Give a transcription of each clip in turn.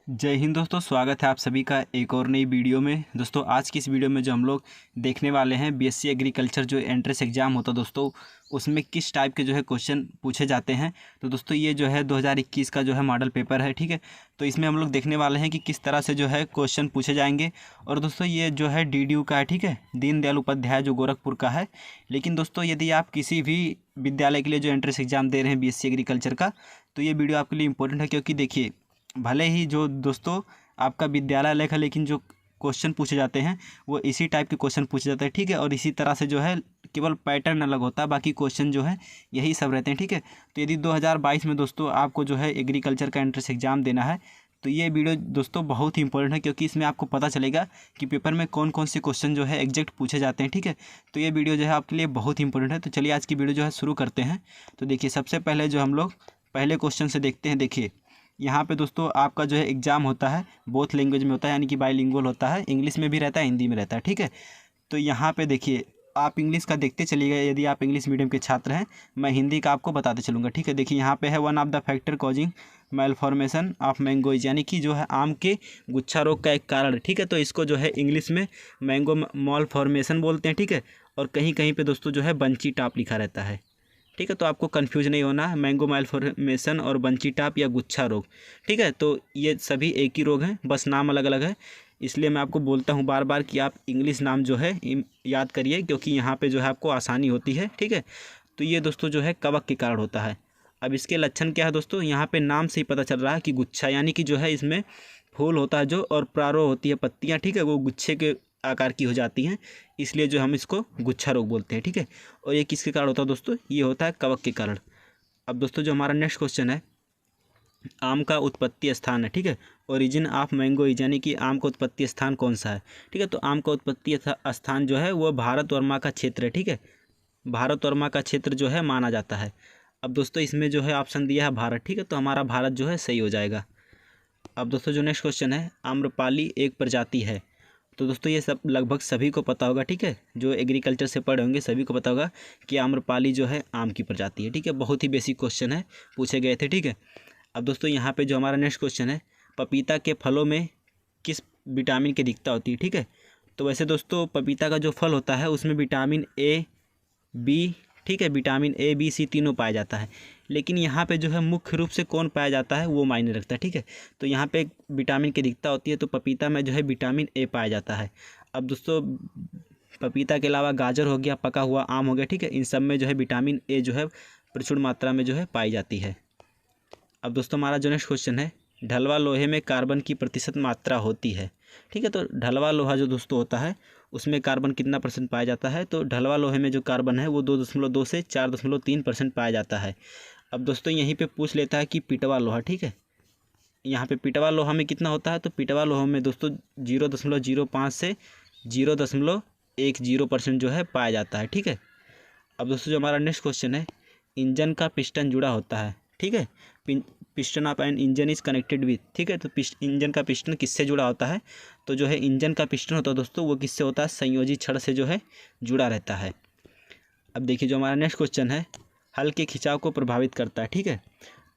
जय हिंद दोस्तों, स्वागत है आप सभी का एक और नई वीडियो में। दोस्तों आज की इस वीडियो में जो हम लोग देखने वाले हैं बीएससी एग्रीकल्चर जो एंट्रेंस एग्ज़ाम होता है दोस्तों, उसमें किस टाइप के जो है क्वेश्चन पूछे जाते हैं। तो दोस्तों ये जो है 2021 का जो है मॉडल पेपर है, ठीक है। तो इसमें हम लोग देखने वाले हैं कि किस तरह से जो है क्वेश्चन पूछे जाएंगे। और दोस्तों ये जो है DDU का है, ठीक है, दीनदयाल उपाध्याय जो गोरखपुर का है। लेकिन दोस्तों यदि आप किसी भी विद्यालय के लिए जो एंट्रेंस एग्ज़ाम दे रहे हैं बीएससी एग्रीकल्चर का, तो ये वीडियो आपके लिए इंपॉर्टेंट है, क्योंकि देखिए भले ही जो दोस्तों आपका विद्यालय अलग है, लेकिन जो क्वेश्चन पूछे जाते हैं वो इसी टाइप के क्वेश्चन पूछे जाते हैं, ठीक है। और इसी तरह से जो है केवल पैटर्न अलग होता है, बाकी क्वेश्चन जो है यही सब रहते हैं, ठीक है। तो यदि 2022 में दोस्तों आपको जो है एग्रीकल्चर का एंट्रेंस एग्ज़ाम देना है, तो ये वीडियो दोस्तों बहुत ही इंपॉर्टेंट है, क्योंकि इसमें आपको पता चलेगा कि पेपर में कौन कौन से क्वेश्चन जो है एग्जैक्ट पूछे जाते हैं, ठीक है। तो ये वीडियो जो है आपके लिए बहुत ही इंपॉर्टेंट है। तो चलिए आज की वीडियो जो है शुरू करते हैं। तो देखिए सबसे पहले जो हम लोग पहले क्वेश्चन से देखते हैं। देखिए यहाँ पे दोस्तों आपका जो है एग्ज़ाम होता है बोथ लैंग्वेज में होता है, यानी कि बाईलिंगुअल होता है, इंग्लिश में भी रहता है, हिंदी में रहता है, ठीक है। तो यहाँ पे देखिए आप इंग्लिश का देखते चलिएगा यदि आप इंग्लिश मीडियम के छात्र हैं, मैं हिंदी का आपको बताते चलूँगा, ठीक है। देखिए यहाँ पे है one of the factor causing malformation of mangoes, यानी कि जो है आम के गुच्छा रोग का एक कारण, ठीक है। तो इसको जो है इंग्लिश में मैंगो मॉलफॉर्मेशन बोलते हैं, ठीक है। और कहीं कहीं पे दोस्तों जो है बंची टाप लिखा रहता है, ठीक है। तो आपको कंफ्यूज नहीं होना है, मैंगो माइलफॉर्मेशन और बंची टाप या गुच्छा रोग, ठीक है। तो ये सभी एक ही रोग हैं, बस नाम अलग अलग है। इसलिए मैं आपको बोलता हूँ बार बार कि आप इंग्लिश नाम जो है याद करिए, क्योंकि यहाँ पे जो है आपको आसानी होती है, ठीक है। तो ये दोस्तों जो है कवक के कारण होता है। अब इसके लक्षण क्या है दोस्तों, यहाँ पे नाम से ही पता चल रहा है कि गुच्छा, यानी कि जो है इसमें फूल होता है जो, और प्रारो होती है पत्तियाँ, ठीक है, वो गुच्छे के आकार की हो जाती हैं, इसलिए जो हम इसको गुच्छा रोग बोलते हैं, ठीक है। और ये किसके कारण होता है दोस्तों, ये होता है कवक के कारण। अब दोस्तों जो हमारा नेक्स्ट क्वेश्चन है, आम का उत्पत्ति स्थान है, ठीक है, ओरिजिन ऑफ मैंगोइज, यानी कि आम का उत्पत्ति स्थान कौन सा है, ठीक है। तो आम का उत्पत्ति स्थान जो है वो भारत वर्मा का क्षेत्र है, ठीक है, भारत वर्मा का क्षेत्र जो है माना जाता है। अब दोस्तों इसमें जो है ऑप्शन दिया है भारत, ठीक है, तो हमारा भारत जो है सही हो जाएगा। अब दोस्तों जो नेक्स्ट क्वेश्चन है, आम्रपाली एक प्रजाति है। तो दोस्तों ये सब लगभग सभी को पता होगा, ठीक है, जो एग्रीकल्चर से पढ़े होंगे सभी को पता होगा कि आम्रपाली जो है आम की प्रजाति है, ठीक है। बहुत ही बेसिक क्वेश्चन है, पूछे गए थे, ठीक है। अब दोस्तों यहाँ पे जो हमारा नेक्स्ट क्वेश्चन है, पपीता के फलों में किस विटामिन की अधिकता होती है, ठीक है। तो वैसे दोस्तों पपीता का जो फल होता है उसमें विटामिन ए बी, ठीक है, विटामिन ए बी सी तीनों पाया जाता है, लेकिन यहाँ पे जो है मुख्य रूप से कौन पाया जाता है वो मायने रखता है, ठीक है। तो यहाँ पे विटामिन की अधिकता होती है, तो पपीता में जो है विटामिन ए पाया जाता है। अब दोस्तों पपीता के अलावा गाजर हो गया, पका हुआ आम हो गया, ठीक है, इन सब में जो है विटामिन ए जो है प्रचुर मात्रा में जो है पाई जाती है। अब दोस्तों हमारा जो नेक्स्ट क्वेश्चन है, ढलवा लोहे में कार्बन की प्रतिशत मात्रा होती है, ठीक है। तो ढलवा लोहा जो दोस्तों होता है उसमें कार्बन कितना % पाया जाता है, तो ढलवा लोहे में जो कार्बन है वो 2.2 से 4.3% पाया जाता है। अब दोस्तों यहीं पे पूछ लेता है कि पिटवा लोहा, ठीक है, यहाँ पे पिटवा लोहा में कितना होता है, तो पिटवा लोहा में दोस्तों 0.05 से 0.10% जो है पाया जाता है, ठीक है। अब दोस्तों जो हमारा नेक्स्ट क्वेश्चन है, इंजन का पिस्टन जुड़ा होता है, ठीक है, piston of an engine is connected with, ठीक है। तो इंजन का पिस्टन किससे जुड़ा होता है, तो जो है इंजन का पिस्टन होता है दोस्तों वो किससे होता है, संयोजी छड़ से जो है जुड़ा रहता है। अब देखिए जो हमारा नेक्स्ट क्वेश्चन है, हल के खिंचाव को प्रभावित करता है, ठीक है।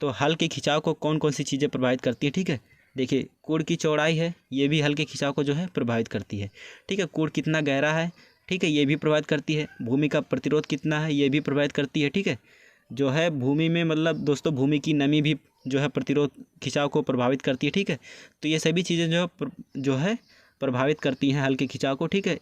तो हल के खिंचाव को कौन कौन सी चीज़ें प्रभावित करती है, ठीक है। देखिए कोड़ की चौड़ाई है, ये भी हल के खिंचाव को जो है प्रभावित करती है, ठीक है। कोड़ कितना गहरा है, ठीक है, ये भी प्रभावित करती है। भूमि का प्रतिरोध कितना है, ये भी प्रभावित करती है, ठीक है। जो है भूमि में मतलब दोस्तों भूमि की नमी भी जो है प्रतिरोध खिंचाव को प्रभावित करती है, ठीक है। तो ये सभी चीज़ें जो है प्रभावित करती हैं हल के खिंचाव को, ठीक है।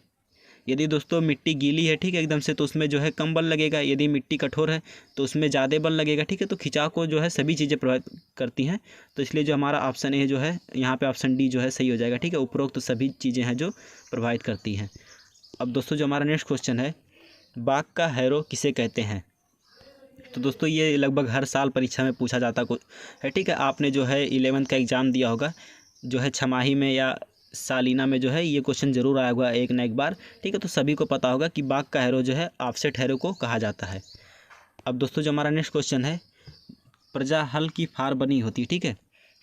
यदि दोस्तों मिट्टी गीली है, ठीक है, एकदम से, तो उसमें जो है कम बल लगेगा, यदि मिट्टी कठोर है तो उसमें ज़्यादा बल लगेगा, ठीक है। तो खिंचाव को जो है सभी चीज़ें प्रभावित करती हैं, तो इसलिए जो हमारा ऑप्शन ए जो है यहाँ पे ऑप्शन डी जो है सही हो जाएगा, ठीक है। उपरोक्त तो सभी चीज़ें हैं जो प्रभावित करती हैं। अब दोस्तों जो हमारा नेक्स्ट क्वेश्चन है, बाघ का हैरो किसे कहते हैं। तो दोस्तों ये लगभग हर साल परीक्षा में पूछा जाता है, ठीक है। आपने जो है 11th का एग्ज़ाम दिया होगा, जो है छमाही में या सालीना में जो है ये क्वेश्चन जरूर आया होगा एक ना एक बार, ठीक है। तो सभी को पता होगा कि बाघ का हैरो जो है ऑफसेट हैरो को कहा जाता है। अब दोस्तों जो हमारा नेक्स्ट क्वेश्चन है, प्रजा हल की फार बनी होती है, ठीक है।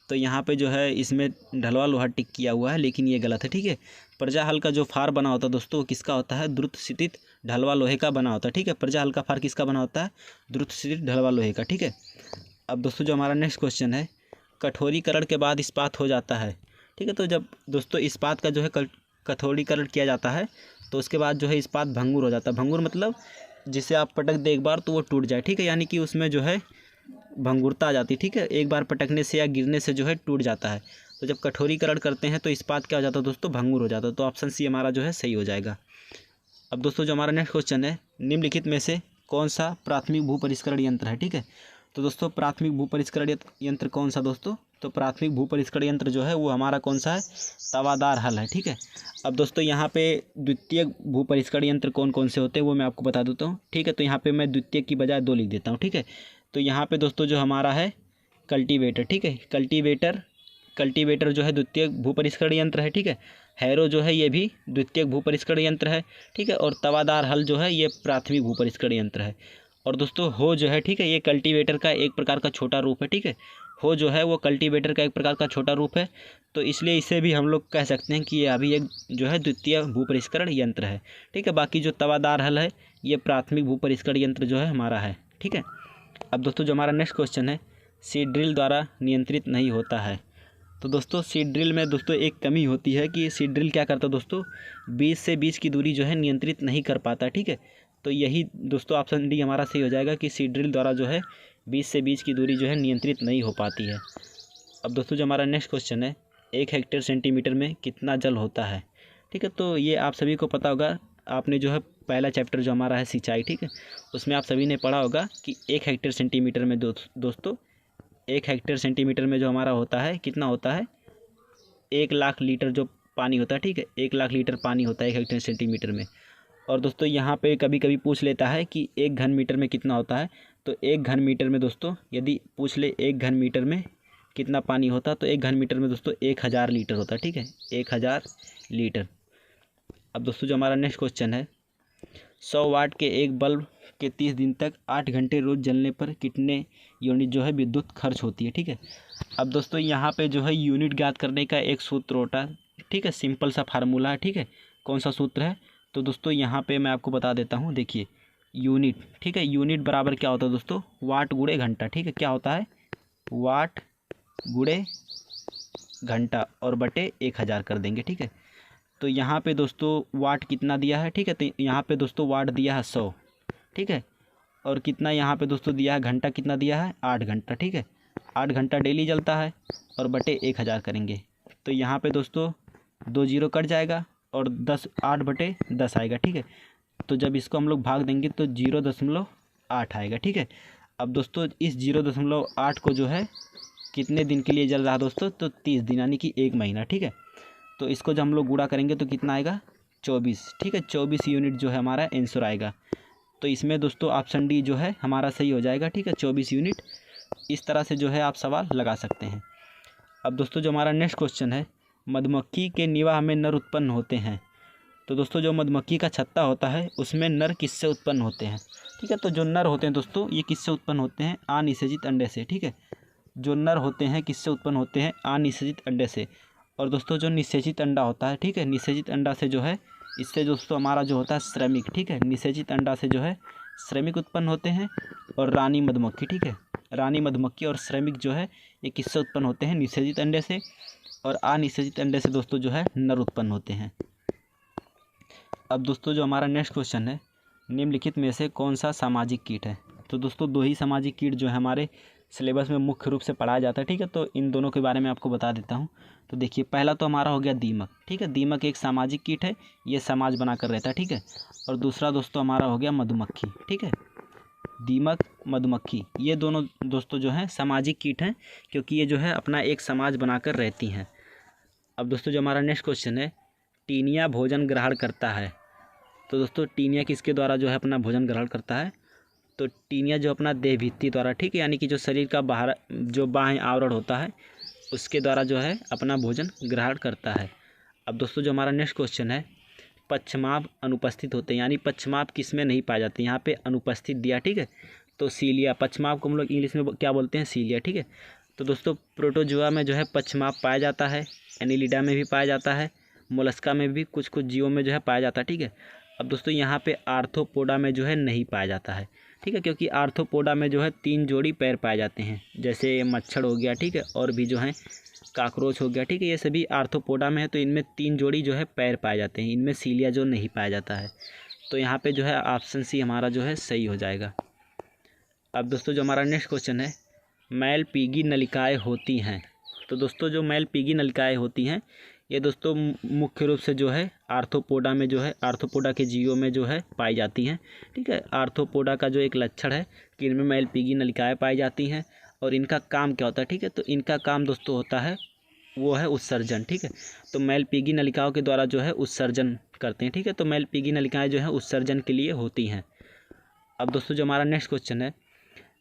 तो यहाँ पे जो है इसमें ढलवा लोहा टिक किया हुआ है, लेकिन ये गलत है, ठीक है। प्रजा हल का जो फार बना होता है दोस्तों वो किसका होता है, द्रुत स्थित ढलवा लोहे का बना होता है, ठीक है। प्रजा हल का फार किसका बना होता है, द्रुत स्थित ढलवा लोहे का, ठीक है। अब दोस्तों जो हमारा नेक्स्ट क्वेश्चन है, कठोरीकरण के बाद इस्पात हो जाता है, ठीक है। तो जब दोस्तों इस्पात का जो है कठोरीकरण किया जाता है तो उसके बाद जो है इस्पात भंगुर हो जाता है। भंगुर मतलब जिसे आप पटक दे एक बार तो वो टूट जाए, ठीक है, यानी कि उसमें जो है भंगुरता आ जाती है, ठीक है। एक बार पटकने से या गिरने से जो है टूट जाता है। तो जब कठोरीकरण करते हैं तो इस्पात क्या हो जाता है दोस्तों, भंगुर हो जाता है। तो ऑप्शन सी हमारा जो है सही हो जाएगा। अब दोस्तों जो हमारा नेक्स्ट क्वेश्चन है, निम्नलिखित में से कौन सा प्राथमिक भू परिष्करण यंत्र है, ठीक है। तो दोस्तों प्राथमिक भू परिष्करण यंत्र कौन सा दोस्तों, तो प्राथमिक भू परिष्करण यंत्र जो है वो हमारा कौन सा है, तवादार हल है, ठीक है। अब दोस्तों यहाँ पे द्वितीय भू परिष्करण यंत्र कौन कौन से होते हैं वो मैं आपको बता देता हूँ, ठीक है। तो यहाँ पे मैं द्वितीय की बजाय 2 लिख देता हूँ, ठीक है। तो यहाँ पे दोस्तों जो हमारा है कल्टीवेटर, ठीक है। कल्टीवेटर जो है द्वितीय भू परिष्करण यंत्र है, ठीक है। हैरो जो है ये भी द्वितीय भू परिष्करण यंत्र है, ठीक है। और तवादार हल जो है ये प्राथमिक भू परिष्करण यंत्र है। और दोस्तों हो जो है, ठीक है, ये कल्टीवेटर का एक प्रकार का छोटा रूप है, ठीक है। हो जो है वो कल्टीवेटर का एक प्रकार का छोटा रूप है, तो इसलिए इसे भी हम लोग कह सकते हैं कि ये अभी एक जो है द्वितीय भू परिष्करण यंत्र है, ठीक है। बाकी जो तवादार हल है ये प्राथमिक भू परिष्करण यंत्र जो है हमारा है, ठीक है। अब दोस्तों जो हमारा नेक्स्ट क्वेश्चन है, सीड ड्रिल द्वारा नियंत्रित नहीं होता है। तो दोस्तों सीड ड्रिल में दोस्तों एक कमी होती है कि सीड ड्रिल क्या करता है दोस्तों, बीज से बीज की दूरी जो है नियंत्रित नहीं कर पाता, ठीक है। तो यही दोस्तों ऑप्शन डी हमारा सही हो जाएगा कि सीड ड्रिल द्वारा जो है बीज से बीज की दूरी जो है नियंत्रित नहीं हो पाती है। अब दोस्तों जो हमारा नेक्स्ट क्वेश्चन है, 1 हेक्टेयर सेंटीमीटर में कितना जल होता है, ठीक है। तो ये आप सभी को पता होगा, आपने जो है पहला चैप्टर जो हमारा है सिंचाई, ठीक है, उसमें आप सभी ने पढ़ा होगा कि 1 हेक्टेयर सेंटीमीटर में दोस्तों 1 हेक्टेयर सेंटीमीटर में जो हमारा होता है कितना होता है, 1 लाख लीटर जो पानी होता है, ठीक है। 1 लाख लीटर पानी होता है 1 हेक्टेयर सेंटीमीटर में। और दोस्तों यहाँ पे कभी कभी पूछ लेता है कि 1 घन मीटर में कितना होता है। तो 1 घन मीटर में दोस्तों यदि पूछ ले 1 घन मीटर में कितना पानी होता, तो 1 घन मीटर में दोस्तों 1000 लीटर होता है, ठीक है, 1000 लीटर। अब दोस्तों जो हमारा नेक्स्ट क्वेश्चन है, 100 वाट के एक बल्ब के 30 दिन तक 8 घंटे रोज जलने पर कितने यूनिट जो है विद्युत खर्च होती है, ठीक है। अब दोस्तों यहाँ पे जो है यूनिट ज्ञात करने का एक सूत्र होता है, ठीक है, सिंपल सा फार्मूला है, ठीक है। कौन सा सूत्र है, तो दोस्तों यहाँ पे मैं आपको बता देता हूँ, देखिए यूनिट, ठीक है, यूनिट बराबर क्या होता है दोस्तों, वाट गुणे घंटा, ठीक है। क्या होता है, वाट गुणे घंटा और बटे 1000 कर देंगे, ठीक है। तो यहाँ पे दोस्तों वाट कितना दिया है, ठीक है, तो यहाँ पे दोस्तों वाट दिया है 100, ठीक है। और कितना यहाँ पे दोस्तों दिया है, घंटा कितना दिया है, 8 घंटा, ठीक है। 8 घंटा डेली जलता है और बटे 1000 करेंगे तो यहाँ पे दोस्तों 2 जीरो कट जाएगा और 8 बटे 10 आएगा, ठीक है। तो जब इसको हम लोग भाग देंगे तो 0.8 आएगा, ठीक है। अब दोस्तों इस 0.8 को जो है कितने दिन के लिए जल रहा है दोस्तों, तो 30 दिन यानी कि 1 महीना, ठीक है। तो इसको जब हम लोग गुणा करेंगे तो कितना आएगा, 24, ठीक है। 24 यूनिट जो है हमारा आंसर आएगा। तो इसमें दोस्तों ऑप्शन डी जो है हमारा सही हो जाएगा, ठीक है, 24 यूनिट। इस तरह से जो है आप सवाल लगा सकते हैं। अब दोस्तों जो हमारा नेक्स्ट क्वेश्चन है, मधुमक्खी के निवाह में नर उत्पन्न होते हैं। तो दोस्तों जो मधुमक्खी का छत्ता होता है उसमें नर किससे उत्पन्न होते हैं, ठीक है। तो जो नर होते हैं दोस्तों ये किससे उत्पन्न होते हैं, अनिषेचित अंडे से, ठीक है। जो नर होते हैं किससे उत्पन्न होते हैं, अनिषेचित अंडे से। और दोस्तों जो निषेचित अंडा होता है, ठीक है, निषेचित अंडा से जो है इससे दोस्तों हमारा जो होता है श्रमिक, ठीक है। निषेचित अंडा से जो है श्रमिक उत्पन्न होते हैं। और रानी मधुमक्खी, ठीक है, रानी मधुमक्खी और श्रमिक जो है ये किससे उत्पन्न होते हैं, निषेचित अंडे से। और अनिषेचित अंडे से दोस्तों जो है नर उत्पन्न होते हैं। अब दोस्तों जो हमारा नेक्स्ट क्वेश्चन है, निम्नलिखित में से कौन सा सामाजिक कीट है। तो दोस्तों 2 ही सामाजिक कीट जो है हमारे सिलेबस में मुख्य रूप से पढ़ाया जाता है, ठीक है। तो इन दोनों के बारे में आपको बता देता हूँ। तो देखिए पहला तो हमारा हो गया दीमक, ठीक है। दीमक एक सामाजिक कीट है, ये समाज बनाकर रहता है, ठीक है। और दूसरा दोस्तों हमारा हो गया मधुमक्खी, ठीक है। दीमक, मधुमक्खी, ये दोनों दोस्तों जो हैं सामाजिक कीट हैं, क्योंकि ये जो है अपना एक समाज बनाकर रहती हैं। अब दोस्तों जो हमारा नेक्स्ट क्वेश्चन है, टीनिया भोजन ग्रहण करता है। तो दोस्तों टीनिया किसके द्वारा जो है अपना भोजन ग्रहण करता है, तो टीनिया जो अपना देह भित्ति द्वारा, ठीक है, यानी कि जो शरीर का बाहर जो बाह्य आवरण होता है उसके द्वारा जो है अपना भोजन ग्रहण करता है। अब दोस्तों जो हमारा नेक्स्ट क्वेश्चन है, पश्चमाप अनुपस्थित होते हैं, यानी पश्चमाप किस में नहीं पाए जाते, यहाँ पे अनुपस्थित दिया, ठीक है। तो सीलिया, पश्चमाप को हम लोग इंग्लिश में क्या बोलते हैं, सीलिया, ठीक है। तो दोस्तों प्रोटोजोआ में जो है पश्चमाप पाया जाता है, एनिलिडा में भी पाया जाता है, मोलस्का में भी कुछ कुछ जीवों में जो है पाया जाता है, ठीक है। अब दोस्तों यहाँ पे आर्थ्रोपोडा में जो है नहीं पाया जाता है, ठीक है, क्योंकि आर्थ्रोपोडा में जो है 3 जोड़ी पैर पाए जाते हैं, जैसे मच्छर हो गया, ठीक है, और भी जो है काकरोच हो गया, ठीक है, ये सभी आर्थ्रोपोडा में है, तो इनमें 3 जोड़ी जो है पैर पाए जाते हैं, इनमें सीलिया जो नहीं पाया जाता है। तो यहाँ पे जो है ऑप्शन सी हमारा जो है सही हो जाएगा। अब दोस्तों जो हमारा नेक्स्ट क्वेश्चन है, मैल पीगी नलिकाएँ होती हैं। तो दोस्तों जो मैल पीगी नलिकाएँ होती हैं ये दोस्तों मुख्य रूप से जो है आर्थ्रोपोडा में जो है आर्थ्रोपोडा के जीवों में जो है पाई जाती हैं, ठीक है। आर्थ्रोपोडा का जो एक लक्षण है कि इनमें मैल पीगी नलिकाएँ पाई जाती हैं और इनका काम क्या होता है, ठीक है, तो इनका काम दोस्तों होता है वो है उत्सर्जन, ठीक है। तो मैल पीगी नलिकाओं के द्वारा जो है उत्सर्जन करते हैं, ठीक है। तो मैल पीगी नलिकाएँ जो है उत्सर्जन के लिए होती हैं। अब दोस्तों जो हमारा नेक्स्ट क्वेश्चन है,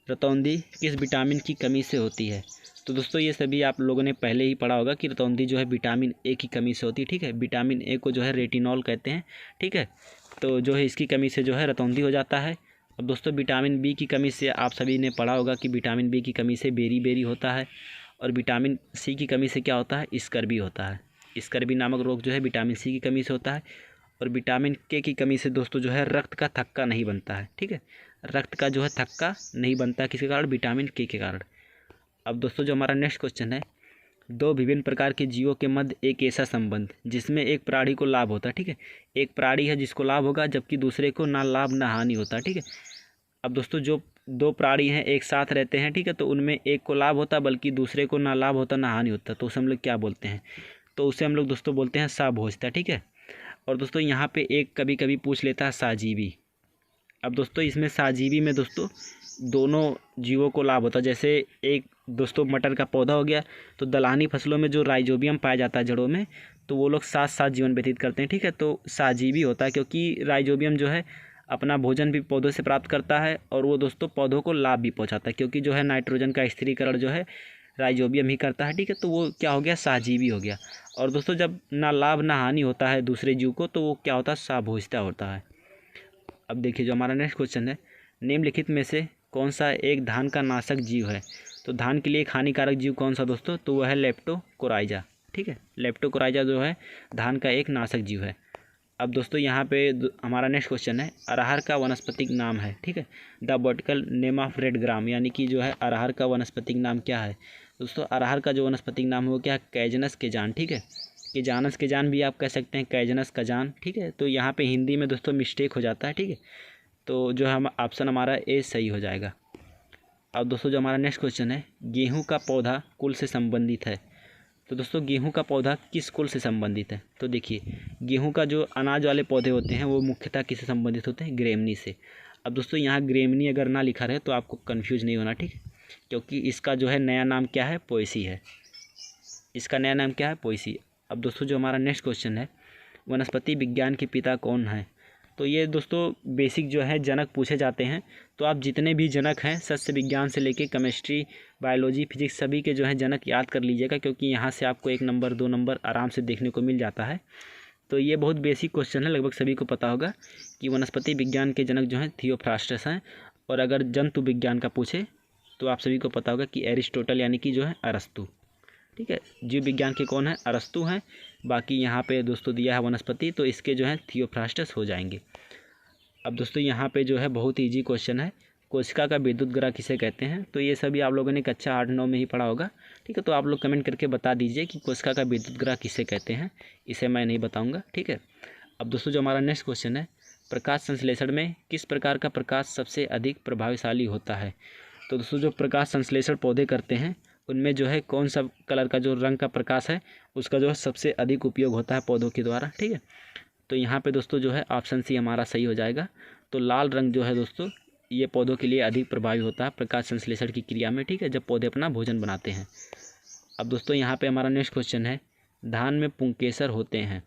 रतौंधी किस विटामिन की कमी से होती है। तो दोस्तों ये सभी आप लोगों ने पहले ही पढ़ा होगा कि रतौंधी जो है विटामिन ए की कमी से होती है, ठीक है। विटामिन ए को जो है रेटिनॉल कहते हैं, ठीक है। तो जो है इसकी कमी से जो है रतौंधी हो जाता है। अब दोस्तों विटामिन बी की कमी से आप सभी ने पढ़ा होगा कि विटामिन बी की कमी से बेरी बेरी होता है, और विटामिन सी की कमी से क्या होता है, स्कर्वी होता है। स्कर्वी नामक रोग जो है विटामिन सी की कमी से होता है। और विटामिन के की कमी से दोस्तों जो है रक्त का थक्का नहीं बनता है, ठीक है। रक्त का जो है थक्का नहीं बनता किसके कारण, विटामिन के कारण। अब दोस्तों जो हमारा नेक्स्ट क्वेश्चन है, 2 विभिन्न प्रकार के जीवों के मध्य एक ऐसा संबंध जिसमें एक प्राणी को लाभ होता है, ठीक है। एक प्राणी है जिसको लाभ होगा जबकि दूसरे को ना लाभ ना हानि होता, ठीक है। अब दोस्तों जो 2 प्राणी हैं एक साथ रहते हैं, ठीक है, तो उनमें एक को लाभ होता बल्कि दूसरे को ना लाभ होता ना हानि होता, तो उसे हम लोग क्या बोलते हैं, तो उसे हम लोग दोस्तों बोलते हैं साभोजता, ठीक है। और दोस्तों यहाँ पे एक कभी कभी पूछ लेता है साजीवी। अब दोस्तों इसमें साजीवी में दोस्तों दोनों जीवों को लाभ होता है। जैसे एक दोस्तों मटर का पौधा हो गया, तो दलहनी फसलों में जो राइजोबियम पाया जाता है जड़ों में, तो वो लोग साथ साथ जीवन व्यतीत करते हैं, ठीक है। तो साजीवी होता है क्योंकि राइजोबियम जो है अपना भोजन भी पौधों से प्राप्त करता है और वो दोस्तों पौधों को लाभ भी पहुंचाता है, क्योंकि जो है नाइट्रोजन का स्थिरीकरण जो है राइजोबियम ही करता है, ठीक है। तो वो क्या हो गया, सहजीवी हो गया। और दोस्तों जब ना लाभ ना हानि होता है दूसरे जीव को, तो वो क्या होता है, साभोजता होता है। अब देखिए जो हमारा नेक्स्ट क्वेश्चन है, निम्नलिखित में से कौन सा एक धान का नाशक जीव है। तो धान के लिए एक हानिकारक जीव कौन सा दोस्तों, तो वह है लेप्टोकोराइजा, ठीक है। लेप्टोकोराइजा जो है धान का एक नाशक जीव है। अब दोस्तों यहाँ पे हमारा नेक्स्ट क्वेश्चन है, अरहर का वनस्पतिक नाम है, ठीक है। The botanical name of red ग्राम, यानी कि जो है अरहर का वनस्पतिक नाम क्या है दोस्तों। अरहर का जो वनस्पतिक नाम है वो क्या है, कैजनस केजान, ठीक है। केजानस केजान भी आप कह सकते हैं, कैजनस कजान, ठीक है। तो यहाँ पे हिंदी में दोस्तों मिस्टेक हो जाता है, ठीक है। तो जो हम ऑप्शन हमारा ए सही हो जाएगा। अब दोस्तों जो हमारा नेक्स्ट क्वेश्चन है, गेहूँ का पौधा कुल से संबंधित है। तो दोस्तों गेहूं का पौधा किस कुल से संबंधित है। तो देखिए गेहूं का जो अनाज वाले पौधे होते हैं वो मुख्यतः किससे संबंधित होते हैं, ग्रेमनी से। अब दोस्तों यहाँ ग्रेमनी अगर ना लिखा रहे तो आपको कन्फ्यूज नहीं होना, ठीक है, क्योंकि इसका जो है नया नाम क्या है, पोएसी है। इसका नया नाम क्या है, पोएसी। अब दोस्तों जो हमारा नेक्स्ट क्वेश्चन है, वनस्पति विज्ञान के पिता कौन है। तो ये दोस्तों बेसिक जो है जनक पूछे जाते हैं। तो आप जितने भी जनक हैं सस्य विज्ञान से लेके केमिस्ट्री, बायोलॉजी, फिजिक्स सभी के जो है जनक याद कर लीजिएगा, क्योंकि यहाँ से आपको 1 नंबर 2 नंबर आराम से देखने को मिल जाता है। तो ये बहुत बेसिक क्वेश्चन है, लगभग सभी को पता होगा कि वनस्पति विज्ञान के जनक जो हैं थियोफ्रास्टस हैं। और अगर जंतु विज्ञान का पूछे तो आप सभी को पता होगा कि एरिस्टोटल यानी कि जो है अरस्तु, ठीक है। जीव विज्ञान के कौन है, अरस्तु हैं। बाकी यहाँ पे दोस्तों दिया है वनस्पति, तो इसके जो है थियोफ्रास्टस हो जाएंगे। अब दोस्तों यहाँ पे जो है बहुत ईजी क्वेश्चन है, कोशिका का विद्युत ग्रह किसे कहते हैं। तो ये सभी आप लोगों ने कक्षा 8-9 में ही पढ़ा होगा, ठीक है। तो आप लोग कमेंट करके बता दीजिए कि कोशिका का विद्युत ग्रह किसे कहते हैं, इसे मैं नहीं बताऊँगा, ठीक है। अब दोस्तों जो हमारा नेक्स्ट क्वेश्चन है, प्रकाश संश्लेषण में किस प्रकार का प्रकाश सबसे अधिक प्रभावशाली होता है। तो दोस्तों जो प्रकाश संश्लेषण पौधे करते हैं उनमें जो है कौन सा कलर का जो रंग का प्रकाश है उसका जो है सबसे अधिक उपयोग होता है पौधों के द्वारा, ठीक है। तो यहाँ पे दोस्तों जो है ऑप्शन सी हमारा सही हो जाएगा। तो लाल रंग जो है दोस्तों ये पौधों के लिए अधिक प्रभावी होता है प्रकाश संश्लेषण की क्रिया में, ठीक है, जब पौधे अपना भोजन बनाते हैं। अब दोस्तों यहाँ पे हमारा नेक्स्ट क्वेश्चन है, धान में पुंकेसर होते हैं,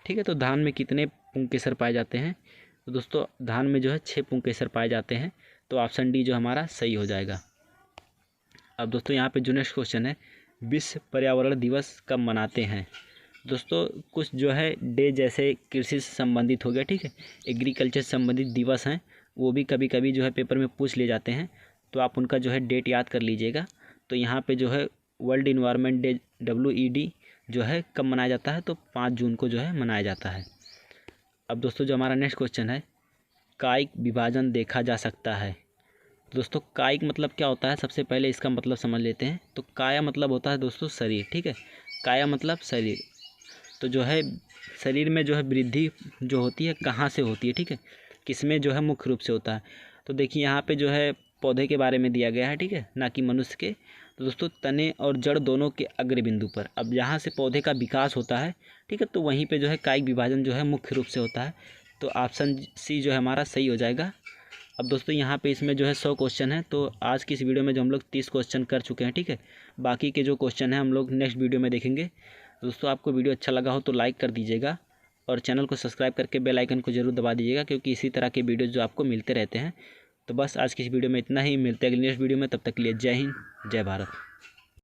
ठीक है। तो धान में कितने पुंकेसर पाए जाते हैं। तो दोस्तों धान में जो है 6 पुंकेसर पाए जाते हैं। तो ऑप्शन डी जो हमारा सही हो जाएगा। अब दोस्तों यहाँ पे जो नेक्स्ट क्वेश्चन है, विश्व पर्यावरण दिवस कब मनाते हैं। दोस्तों कुछ जो है डे जैसे कृषि से संबंधित हो गया, ठीक है, एग्रीकल्चर से संबंधित दिवस हैं, वो भी कभी कभी जो है पेपर में पूछ ले जाते हैं, तो आप उनका जो है डेट याद कर लीजिएगा। तो यहाँ पे जो है वर्ल्ड इन्वायरमेंट डे WED जो है कब मनाया जाता है, तो 5 जून को जो है मनाया जाता है। अब दोस्तों जो हमारा नेक्स्ट क्वेश्चन है, कायिक विभाजन देखा जा सकता है। तो दोस्तों कायिक मतलब क्या होता है, सबसे पहले इसका मतलब समझ लेते हैं। तो काया मतलब होता है दोस्तों शरीर, ठीक है। काया मतलब शरीर। तो जो है शरीर में जो है वृद्धि जो होती है कहाँ से होती है, ठीक है, किसमें जो है मुख्य रूप से होता है। तो देखिए यहाँ पे जो है पौधे के बारे में दिया गया है, ठीक है, ना कि मनुष्य के। तो दोस्तों तने और जड़ दोनों के अग्र बिंदु पर, अब यहाँ से पौधे का विकास होता है, ठीक है, तो वहीं पे जो है कायिक विभाजन जो है मुख्य रूप से होता है। तो ऑप्शन सी जो है हमारा सही हो जाएगा। अब दोस्तों यहाँ पे इसमें जो है 100 क्वेश्चन है, तो आज की इस वीडियो में जो हम लोग 30 क्वेश्चन कर चुके हैं, ठीक है। बाकी के जो क्वेश्चन हैं हम लोग नेक्स्ट वीडियो में देखेंगे। दोस्तों आपको वीडियो अच्छा लगा हो तो लाइक कर दीजिएगा और चैनल को सब्सक्राइब करके बेल आइकन को जरूर दबा दीजिएगा, क्योंकि इसी तरह के वीडियो जो आपको मिलते रहते हैं। तो बस आज की इस वीडियो में इतना ही, मिलते हैं अगली नेक्स्ट वीडियो में। तब तक के लिए जय हिंद, जय भारत।